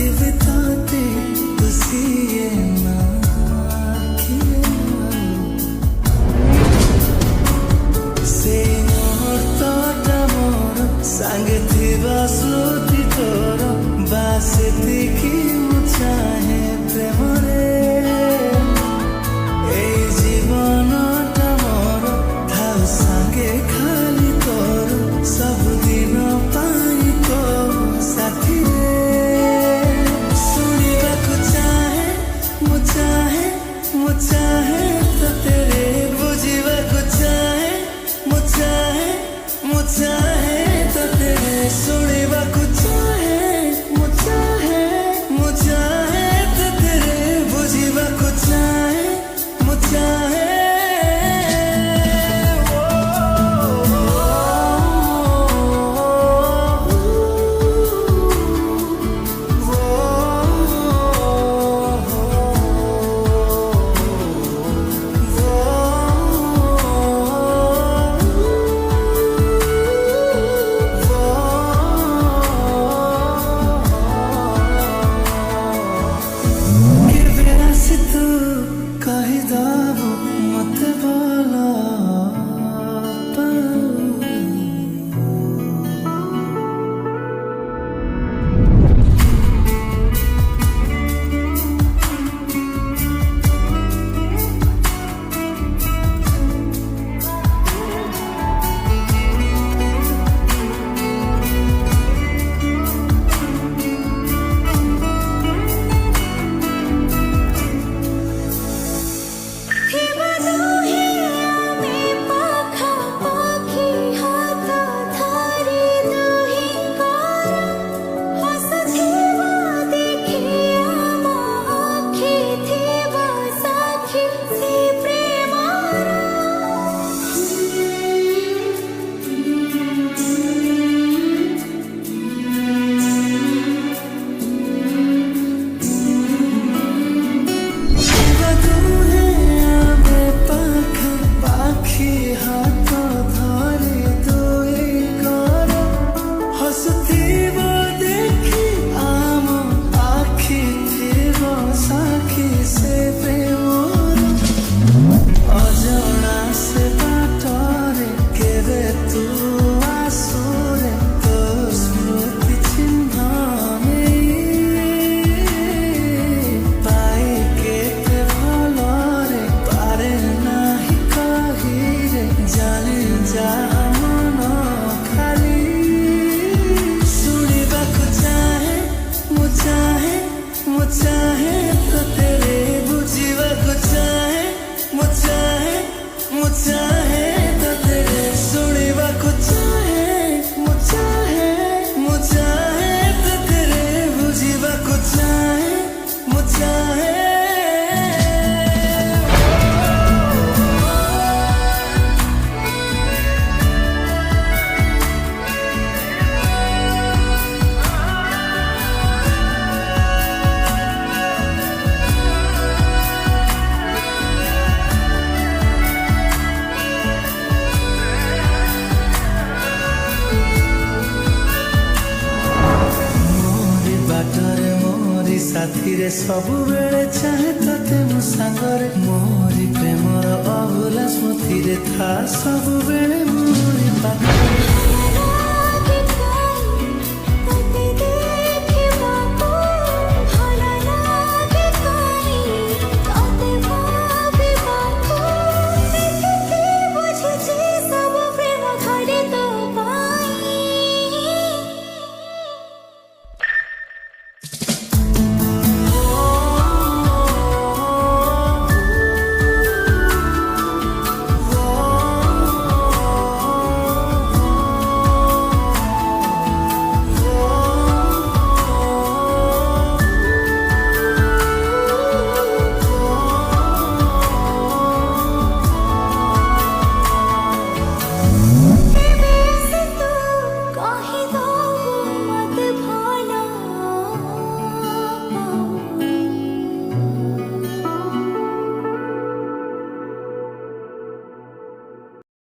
जीविताते तुझे ना से मुहूर्तटा मोर सांगे थिबा स्मृति तोर बास देखी मु चाहे प्रेमरे এই জীবনটা মোর থাও সাঙ্গে খালি তোর सबुदिन पाई तो साथी सुनिबाकु चाहे मु चाहे तो तेरे बुझिबाकु चाहे मु चाहे तो तेरे सुनिबाकु चाहे मु चाहे तो तेरे बुझिबाकु चाहे मु चाहे साथी रे सबु बेले चाहे तते मो सांगरे मोरी प्रेमर अभुला स्मृति रे था सबु बेले मोरी पाखरे